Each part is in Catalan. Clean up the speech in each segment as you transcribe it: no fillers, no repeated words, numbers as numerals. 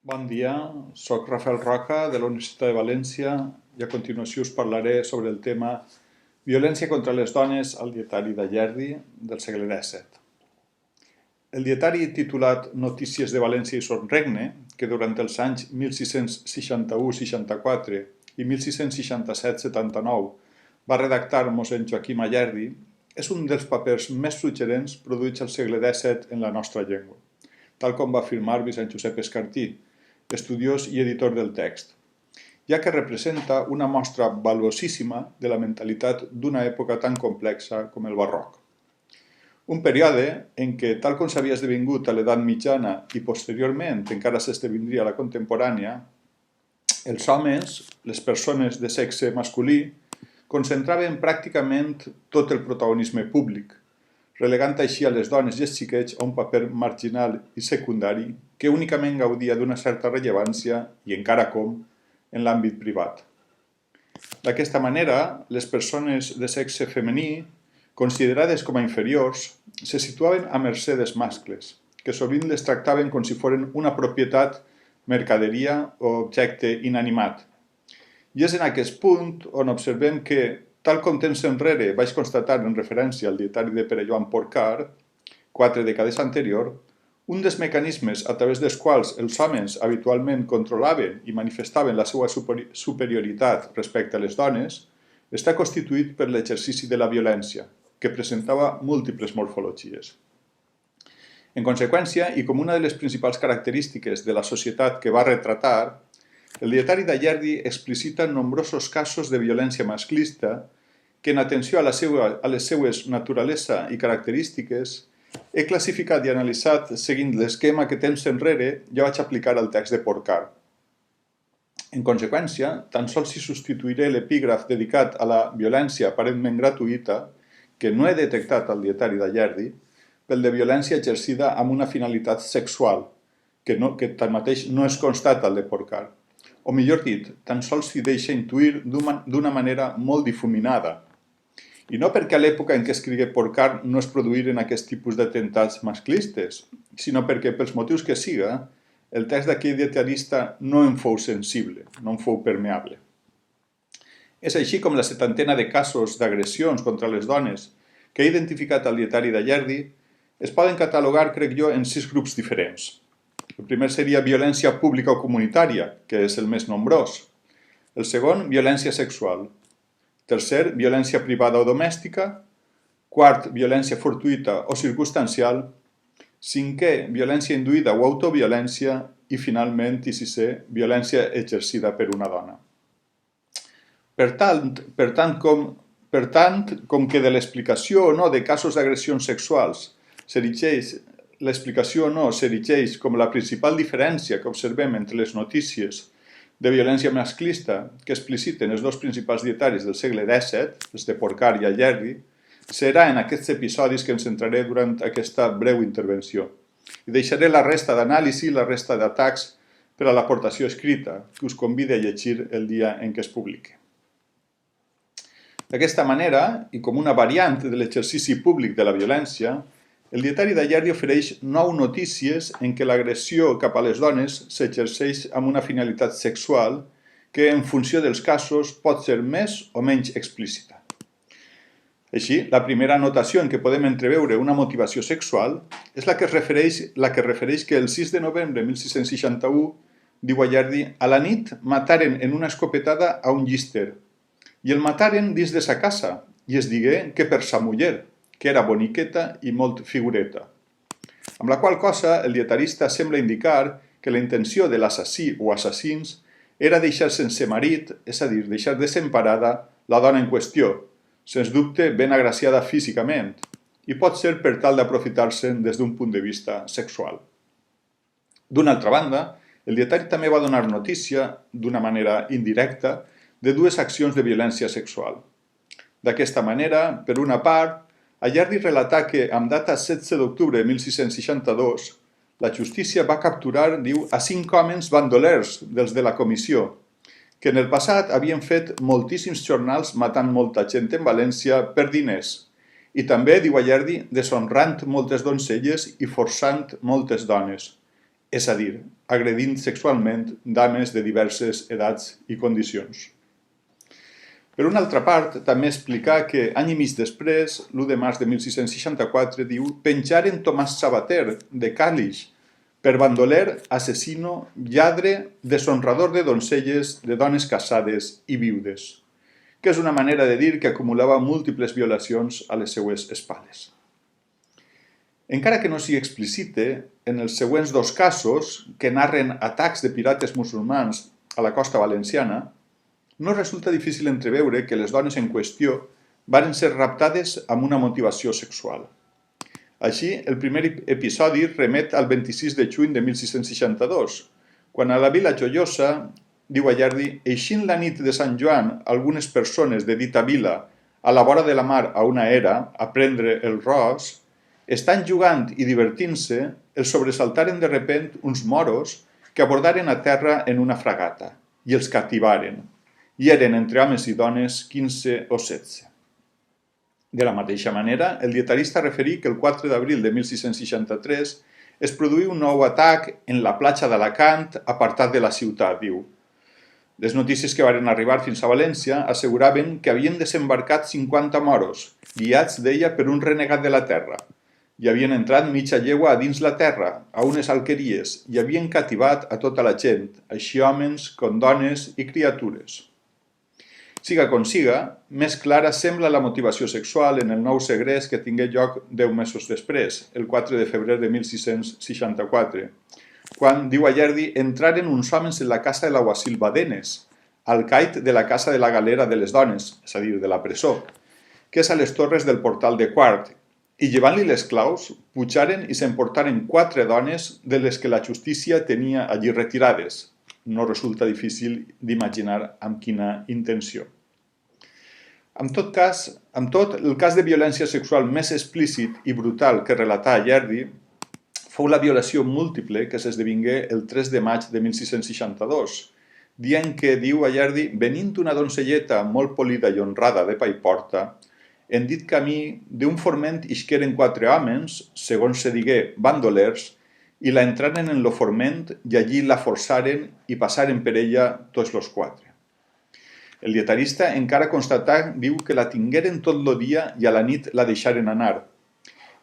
Bon dia, soc Rafael Roca de la Universitat de València i a continuació us parlaré sobre el tema Violència contra les dones al dietari de Llerdi del segle XVII. El dietari titulat Notícies de València i Son Regne, que durant els anys 1661-64 i 1667-79 va redactar mossèn Joaquim Allerdi, és un dels papers més suggerents produïts al segle XVII en la nostra llengua, tal com va afirmar Vicent Josep Escartí, estudiós i editor del text, ja que representa una mostra valuosíssima de la mentalitat d'una època tan complexa com el barroc. Un període en què, tal com s'havia esdevingut a l'edat mitjana i posteriorment encara s'esdevindria a la contemporània, els homes, les persones de sexe masculí, concentraven pràcticament tot el protagonisme públic, relegant així a les dones i els xiquets a un paper marginal i secundari que únicament gaudia d'una certa rellevància, i encara com, en l'àmbit privat. D'aquesta manera, les persones de sexe femení, considerades com a inferiors, se situaven a mercè dels mascles, que sovint les tractaven com si foren una propietat, mercaderia o objecte inanimat. I és en aquest punt on observem que, tal com temps enrere vaig constatar en referència al dietari de Pere Joan Porcar, 4 dècades anterior, un dels mecanismes a través dels quals els homes habitualment controlaven i manifestaven la seva superioritat respecte a les dones està constituït per l'exercici de la violència, que presentava múltiples morfologies. En conseqüència, i com una de les principals característiques de la societat que va retratar, el dietari d'Allerdi explicita nombrosos casos de violència masclista que, en atenció a les seues naturalesa i característiques, he classificat i analitzat seguint l'esquema que temps enrere ja vaig aplicar al text de Porcar. En conseqüència, tan sols si substituiré l'epígraf dedicat a la violència aparentment gratuïta, que no he detectat al dietari d'Allerdi, pel de violència exercida amb una finalitat sexual, que tanmateix no es constata al de Porcar. O millor dit, tan sols s'hi deixa intuir d'una manera molt difuminada. I no perquè a l'època en què escrigué Porcar no es produïren aquest tipus d'atemptats masclistes, sinó perquè, pels motius que siga, el text d'aquell dietarista no en fou sensible, no en fou permeable. És així com la setantena de casos d'agressions contra les dones que he identificat al dietari d'Allerdi es poden catalogar, crec jo, en 6 grups diferents. El primer seria violència pública o comunitària, que és el més nombrós. El segon, violència sexual. Tercer, violència privada o domèstica. Quart, violència fortuïta o circumstancial. Cinquè, violència induïda o autoviolència. I finalment, i sisè, violència exercida per una dona. Per tant, com que de l'explicació o no de casos d'agressions sexuals l'explicació o no s'erigeix com la principal diferència que observem entre les notícies de violència masclista que expliciten els dos principals dietaris del segle XVII, els de Porcar i Allerdi, serà en aquests episodis que em centraré durant aquesta breu intervenció. I deixaré la resta d'anàlisi i la resta d'atacs per a l'aportació escrita, que us convide a llegir el dia en què es publiqui. D'aquesta manera, i com una variant de l'exercici públic de la violència, el dietari d'Allerdi ofereix 9 notícies en què l'agressió cap a les dones s'exerceix amb una finalitat sexual que, en funció dels casos, pot ser més o menys explícita. Així, la primera anotació en què podem entreveure una motivació sexual és la que refereix que el 6 de novembre de 1661, diu Allerdi, a la nit mataren en una escopetada a un llister i el mataren dins de sa casa i es digué que per sa muller, que era boniqueta i molt figureta. Amb la qual cosa, el dietarista sembla indicar que la intenció de l'assassí o assassins era deixar sense marit, és a dir, deixar desemparada la dona en qüestió, sens dubte ben agraciada físicament, i pot ser per tal d'aprofitar-se'n des d'un punt de vista sexual. D'una altra banda, el dietari també va donar notícia, d'una manera indirecta, de 2 accions de violència sexual. D'aquesta manera, per una part, Allerdi relatà que, amb data 16 d'octubre de 1662, la justícia va capturar, diu, a 5 homes bandolers dels de la comissió, que en el passat havien fet moltíssims jornals matant molta gent en València per diners, i també, diu Allerdi, deshonrant moltes doncelles i forçant moltes dones, és a dir, agredint sexualment dames de diverses edats i condicions. Per una altra part, també explicar que any i mig després, l'1 de març de 1664, diu «Penjaren Tomàs Sabater, de Càlig, per bandoler, assassino, lladre, deshonrador de doncelles, de dones casades i viudes», que és una manera de dir que acumulava múltiples violacions a les seues espales. Encara que no s'hi explicite, en els següents dos casos, que narren atacs de pirates musulmans a la costa valenciana, no resulta difícil entreveure que les dones en qüestió varen ser raptades amb una motivació sexual. Així, el primer episodi remet al 26 de juny de 1662, quan a la vila joiosa, diu Ayerdi, eixint la nit de Sant Joan, algunes persones de dita vila, a la vora de la mar a una era, a prendre el ros, estan jugant i divertint-se, els sobresaltaren de repent uns moros que abordaren a terra en una fragata i els captivaren, i eren entre homes i dones 15 o 16. De la mateixa manera, el dietarista referí que el 4 d'abril de 1663 es produí un nou atac en la platja d'Alacant, apartat de la ciutat, diu. Les notícies que varen arribar fins a València asseguraven que havien desembarcat 50 moros, guiats d'ella per un renegat de la terra, i havien entrat mitja llegua a dins la terra, a unes alqueries, i havien cativat a tota la gent, així homes com dones i criatures. Siga com siga, més clara sembla la motivació sexual en el nou segrest que tingué lloc 10 mesos després, el 4 de febrer de 1664, quan, diu Ayerdi, entraren uns homes en la casa de l'aguacil Badenes, al cait de la casa de la galera de les dones, és a dir, de la presó, que és a les torres del portal de Quart, i llevant-li les claus, pujaren i s'emportaren 4 dones de les que la justícia tenia allí retirades. No resulta difícil d'imaginar amb quina intenció. En tot, el cas de violència sexual més explícit i brutal que relatà Ayerdi fou la violació múltiple que s'esdevingué el 3 de maig de 1662, dia en què, diu Ayerdi, venint una doncelleta molt polida i honrada de Paiporta, en dit camí d'un forment isqueren 4 homes, segons se digué bandolers, i la entraren en lo forment i allí la forçaren i passaren per ella tots los 4. El dietarista encara constatà, diu, que la tingueren tot lo dia i a la nit la deixaren anar,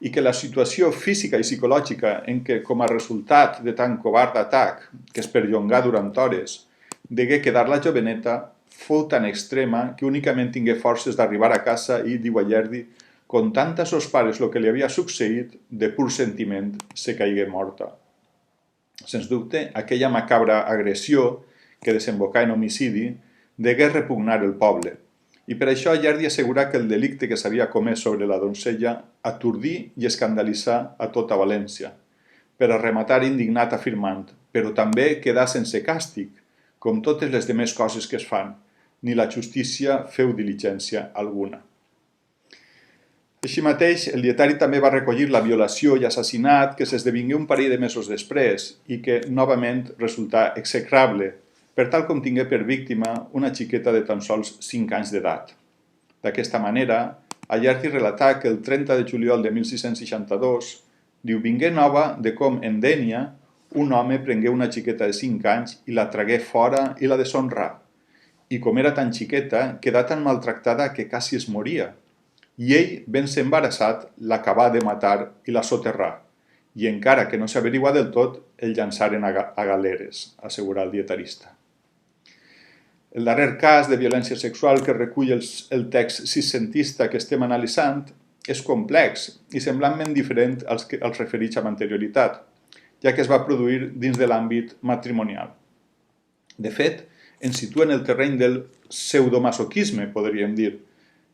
i que la situació física i psicològica en què, com a resultat de tan covard atac, que es perllongà durant hores, degué quedar la joveneta, fou tan extrema que únicament tingué forces d'arribar a casa i, diu Ayerdi, contant a sos pares el que li havia succeït, de pur sentiment se caigué morta. Sens dubte, aquella macabra agressió, que desembocà en homicidi, degué repugnar el poble, i per això Ayerdi assegura que el delicte que s'havia comès sobre la doncella atordí i escandalitzà a tota València, per a rematar indignat afirmant, però també quedà sense càstig, com totes les demés coses que es fan, ni la justícia feu diligència alguna. Així mateix, el dietari també va recollir la violació i assassinat que s'esdevingué un parell de mesos després i que, novament, resultà execrable, per tal com tingué per víctima una xiqueta de tan sols 5 anys d'edat. D'aquesta manera, Ayerdi relatà que el 30 de juliol de 1662 diu vingué nova de com en Dénia un home prengué una xiqueta de 5 anys i la tragué fora i la deshonrà. I com era tan xiqueta, quedà tan maltractada que quasi es moria. I ell, ben-se embarassat, l'acabà de matar i la soterrà. I encara que no s'averigua del tot, el llançaren a galeres, assegurà el dietarista. El darrer cas de violència sexual que recull el text siscentista que estem analitzant és complex i semblantment diferent als referits amb anterioritat, ja que es va produir dins de l'àmbit matrimonial. De fet, ens situa en el terreny del pseudomasoquisme, podríem dir,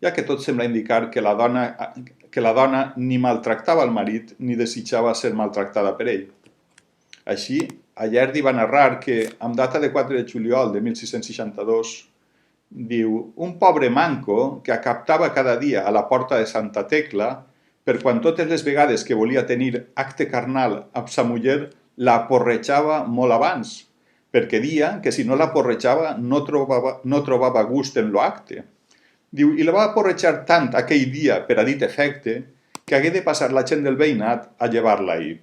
ja que tot sembla indicar que la dona ni maltractava el marit ni desitjava ser maltractada per ell. Així, Ayerdi va narrar que, amb data de 4 de juliol de 1662, diu, un pobre manco que acaptava cada dia a la porta de Santa Tecla, per quan totes les vegades que volia tenir acte carnal amb sa muller, la porrejava molt abans, perquè dia que si no la porrejava no trobava gust en l'acte. Diu, i la va porrejar tant aquell dia per a dit efecte que hagué de passar la gent del veïnat a llevar-la ahir.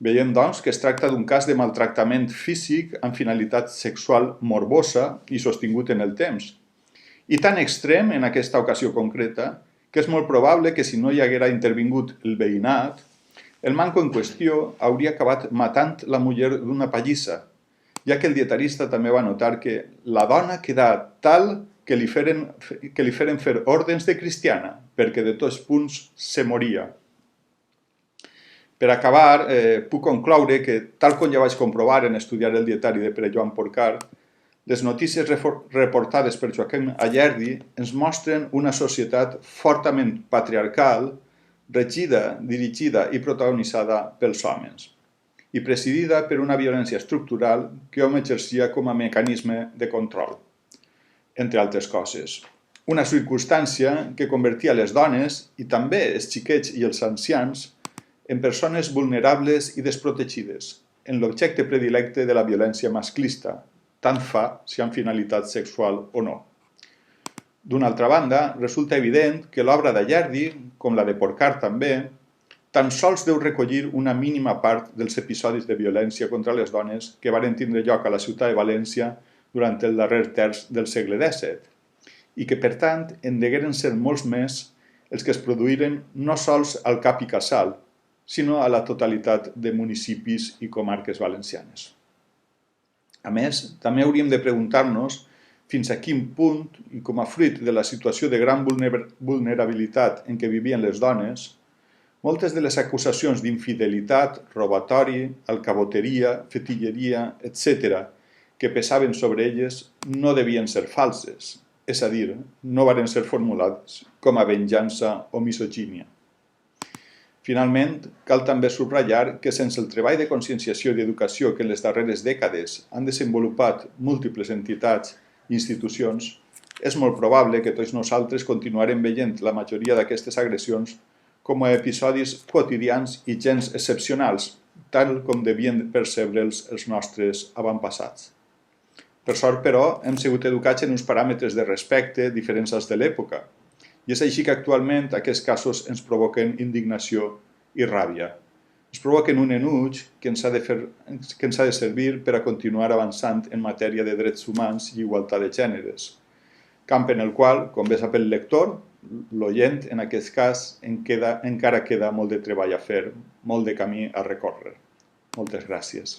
Veiem, doncs, que es tracta d'un cas de maltractament físic amb finalitat sexual morbosa i sostingut en el temps. I tan extrem en aquesta ocasió concreta que és molt probable que si no hi haguera intervingut el veïnat, el manco en qüestió hauria acabat matant la muller d'una pallissa, ja que el dietarista també va notar que la dona quedà tal que li feren fer ordens de cristiana, perquè de tots punts se moria. Per acabar, puc concloure que, tal com ja vaig comprovar en estudiar el dietari de Pere Joan Porcar, les notícies reportades per Joaquim Ayerdi ens mostren una societat fortament patriarcal, regida, dirigida i protagonitzada pels homes, i presidida per una violència estructural que hom exercia com a mecanisme de control, entre altres coses. Una circumstància que convertia les dones, i també els xiquets i els ancians, en persones vulnerables i desprotegides, en l'objecte predilecte de la violència masclista, tant fa si amb finalitat sexual o no. D'una altra banda, resulta evident que l'obra d'Ayerdi, com la de Porcar també, tan sols deu recollir una mínima part dels episodis de violència contra les dones que varen tindre lloc a la ciutat de València durant el darrer terç del segle XVII, i que, per tant, en degueren ser molts més els que es produïren no sols al Cap i Casal, sinó a la totalitat de municipis i comarques valencianes. A més, també hauríem de preguntar-nos fins a quin punt, i com a fruit de la situació de gran vulnerabilitat en què vivien les dones, moltes de les acusacions d'infidelitat, robatori, alcaboteria, fetilleria, etc., que pesaven sobre elles no devien ser falses, és a dir, no varen ser formulades com a venjança o misogínia. Finalment, cal també subratllar que sense el treball de conscienciació i d'educació que en les darreres dècades han desenvolupat múltiples entitats i institucions, és molt probable que tots nosaltres continuarem veient la majoria d'aquestes agressions com a episodis quotidians i gens excepcionals, tal com devien percebre'ls els nostres avantpassats. Per sort, però, hem sigut educats en uns paràmetres de respecte diferents als de l'època, i és així que actualment aquests casos ens provoquen indignació i ràbia. Ens provoquen un enuig que ens ha de servir per a continuar avançant en matèria de drets humans i igualtat de gèneres, camp en el qual, com bé sap el lector, l'oient en aquest cas encara queda molt de treball a fer, molt de camí a recórrer. Moltes gràcies.